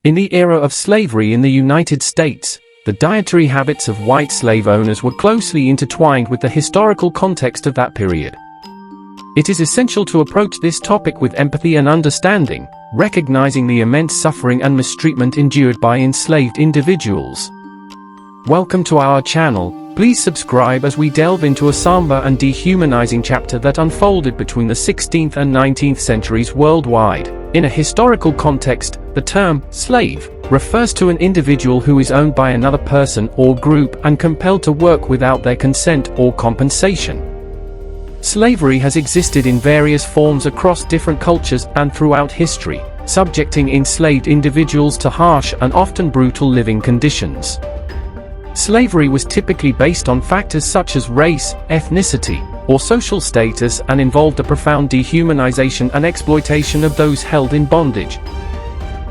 In the era of slavery in the United States, the dietary habits of white slave owners were closely intertwined with the historical context of that period. It is essential to approach this topic with empathy and understanding, recognizing the immense suffering and mistreatment endured by enslaved individuals. Welcome to our channel. Please subscribe as we delve into a somber and dehumanizing chapter that unfolded between the 16th and 19th centuries worldwide. In a historical context, the term slave refers to an individual who is owned by another person or group and compelled to work without their consent or compensation. Slavery has existed in various forms across different cultures and throughout history, subjecting enslaved individuals to harsh and often brutal living conditions. Slavery was typically based on factors such as race, ethnicity, or social status and involved a profound dehumanization and exploitation of those held in bondage.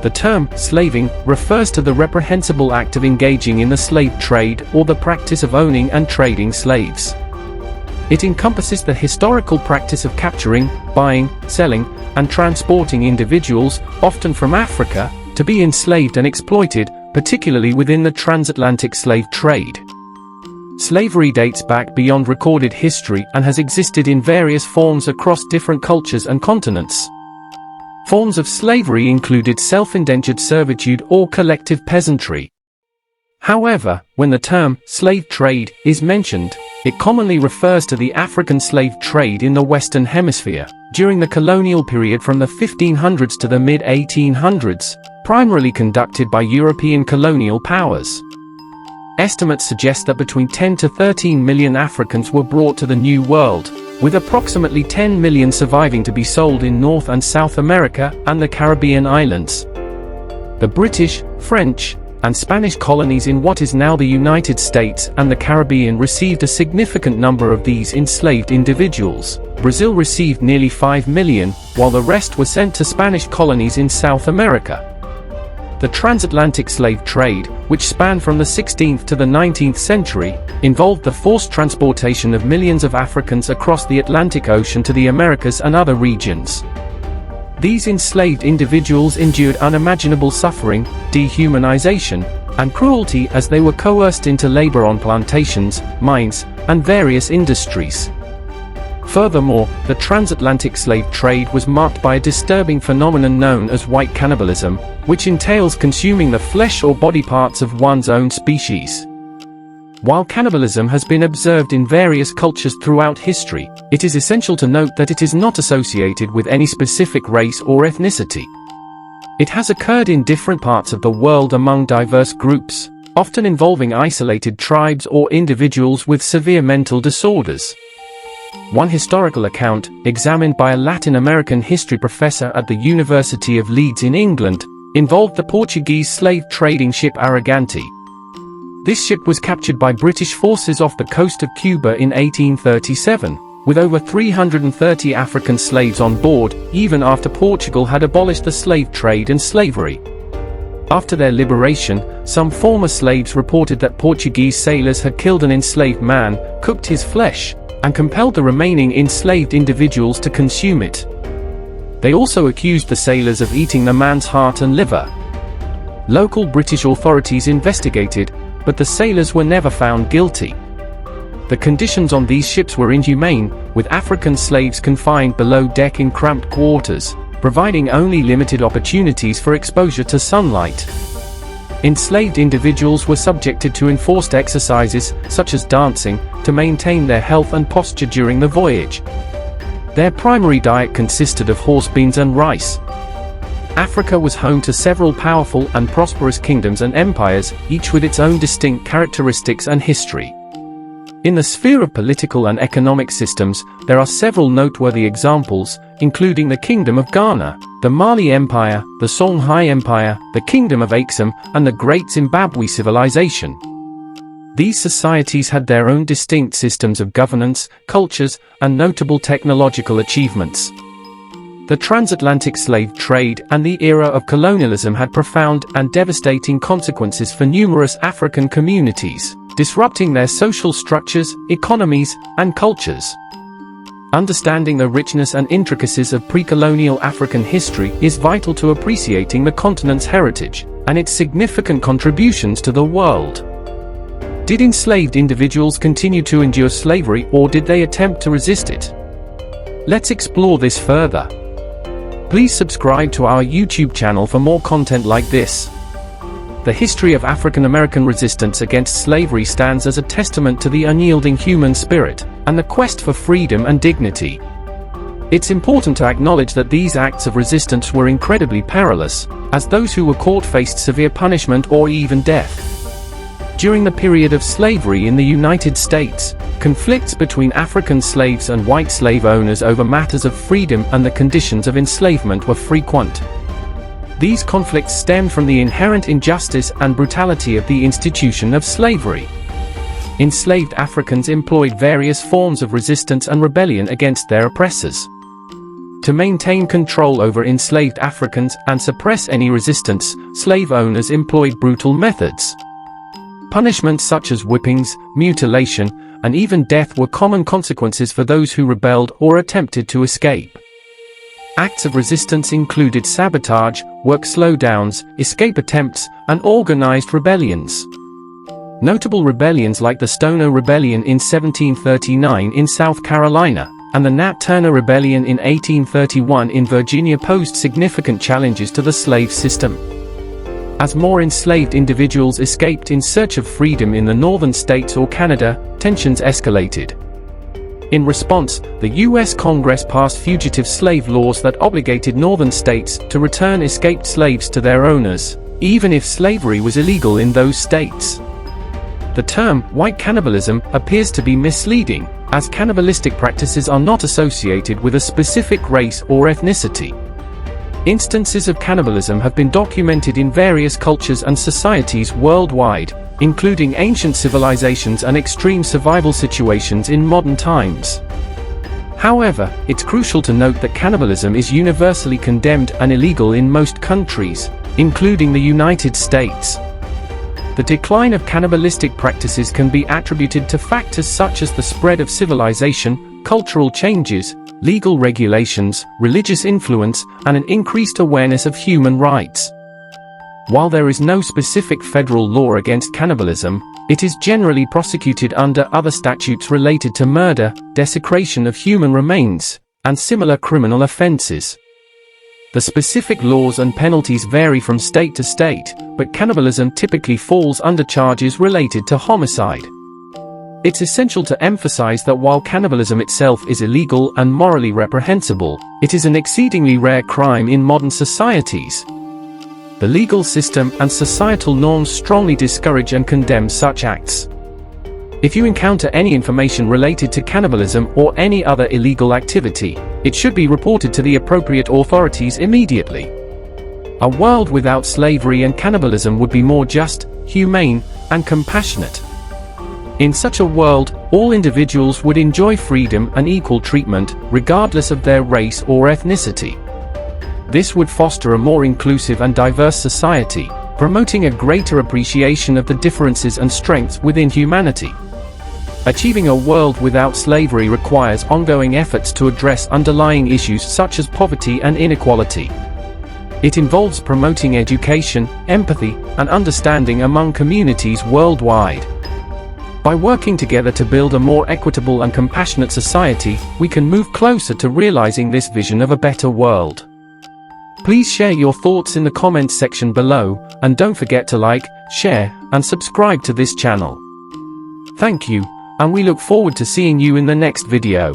The term slaving refers to the reprehensible act of engaging in the slave trade or the practice of owning and trading slaves. It encompasses the historical practice of capturing, buying, selling, and transporting individuals, often from Africa, to be enslaved and exploited, particularly within the transatlantic slave trade. Slavery dates back beyond recorded history and has existed in various forms across different cultures and continents. Forms of slavery included self-indentured servitude or collective peasantry. However, when the term slave trade is mentioned, it commonly refers to the African slave trade in the Western Hemisphere, during the colonial period from the 1500s to the mid-1800s, primarily conducted by European colonial powers. Estimates suggest that between 10 to 13 million Africans were brought to the New World, with approximately 10 million surviving to be sold in North and South America and the Caribbean islands. The British, French, and Spanish colonies in what is now the United States and the Caribbean received a significant number of these enslaved individuals. Brazil received nearly 5 million, while the rest were sent to Spanish colonies in South America. The transatlantic slave trade, which spanned from the 16th to the 19th century, involved the forced transportation of millions of Africans across the Atlantic Ocean to the Americas and other regions. These enslaved individuals endured unimaginable suffering, dehumanization, and cruelty as they were coerced into labor on plantations, mines, and various industries. Furthermore, the transatlantic slave trade was marked by a disturbing phenomenon known as white cannibalism, which entails consuming the flesh or body parts of one's own species. While cannibalism has been observed in various cultures throughout history, it is essential to note that it is not associated with any specific race or ethnicity. It has occurred in different parts of the world among diverse groups, often involving isolated tribes or individuals with severe mental disorders. One historical account, examined by a Latin American history professor at the University of Leeds in England, involved the Portuguese slave trading ship Arrogante. This ship was captured by British forces off the coast of Cuba in 1837, with over 330 African slaves on board, even after Portugal had abolished the slave trade and slavery. After their liberation, some former slaves reported that Portuguese sailors had killed an enslaved man, cooked his flesh, and compelled the remaining enslaved individuals to consume it. They also accused the sailors of eating the man's heart and liver. Local British authorities investigated, but the sailors were never found guilty. The conditions on these ships were inhumane, with African slaves confined below deck in cramped quarters, providing only limited opportunities for exposure to sunlight. Enslaved individuals were subjected to enforced exercises, such as dancing, to maintain their health and posture during the voyage. Their primary diet consisted of horse beans and rice. Africa was home to several powerful and prosperous kingdoms and empires, each with its own distinct characteristics and history. In the sphere of political and economic systems, there are several noteworthy examples, including the Kingdom of Ghana, the Mali Empire, the Songhai Empire, the Kingdom of Axum, and the Great Zimbabwe Civilization. These societies had their own distinct systems of governance, cultures, and notable technological achievements. The transatlantic slave trade and the era of colonialism had profound and devastating consequences for numerous African communities, disrupting their social structures, economies, and cultures. Understanding the richness and intricacies of pre-colonial African history is vital to appreciating the continent's heritage, and its significant contributions to the world. Did enslaved individuals continue to endure slavery, or did they attempt to resist it? Let's explore this further. Please subscribe to our YouTube channel for more content like this. The history of African American resistance against slavery stands as a testament to the unyielding human spirit and the quest for freedom and dignity. It's important to acknowledge that these acts of resistance were incredibly perilous, as those who were caught faced severe punishment or even death. During the period of slavery in the United States, conflicts between African slaves and white slave owners over matters of freedom and the conditions of enslavement were frequent. These conflicts stemmed from the inherent injustice and brutality of the institution of slavery. Enslaved Africans employed various forms of resistance and rebellion against their oppressors. To maintain control over enslaved Africans and suppress any resistance, slave owners employed brutal methods. Punishments such as whippings, mutilation, and even death were common consequences for those who rebelled or attempted to escape. Acts of resistance included sabotage, work slowdowns, escape attempts, and organized rebellions. Notable rebellions like the Stono Rebellion in 1739 in South Carolina, and the Nat Turner Rebellion in 1831 in Virginia posed significant challenges to the slave system. As more enslaved individuals escaped in search of freedom in the northern states or Canada, tensions escalated. In response, the U.S. Congress passed fugitive slave laws that obligated northern states to return escaped slaves to their owners, even if slavery was illegal in those states. The term white cannibalism appears to be misleading, as cannibalistic practices are not associated with a specific race or ethnicity. Instances of cannibalism have been documented in various cultures and societies worldwide, including ancient civilizations and extreme survival situations in modern times. However, it's crucial to note that cannibalism is universally condemned and illegal in most countries, including the United States. The decline of cannibalistic practices can be attributed to factors such as the spread of civilization, cultural changes, legal regulations, religious influence, and an increased awareness of human rights. While there is no specific federal law against cannibalism, it is generally prosecuted under other statutes related to murder, desecration of human remains, and similar criminal offenses. The specific laws and penalties vary from state to state, but cannibalism typically falls under charges related to homicide. It's essential to emphasize that while cannibalism itself is illegal and morally reprehensible, it is an exceedingly rare crime in modern societies. The legal system and societal norms strongly discourage and condemn such acts. If you encounter any information related to cannibalism or any other illegal activity, it should be reported to the appropriate authorities immediately. A world without slavery and cannibalism would be more just, humane, and compassionate. In such a world, all individuals would enjoy freedom and equal treatment, regardless of their race or ethnicity. This would foster a more inclusive and diverse society, promoting a greater appreciation of the differences and strengths within humanity. Achieving a world without slavery requires ongoing efforts to address underlying issues such as poverty and inequality. It involves promoting education, empathy, and understanding among communities worldwide. By working together to build a more equitable and compassionate society, we can move closer to realizing this vision of a better world. Please share your thoughts in the comments section below, and don't forget to like, share, and subscribe to this channel. Thank you, and we look forward to seeing you in the next video.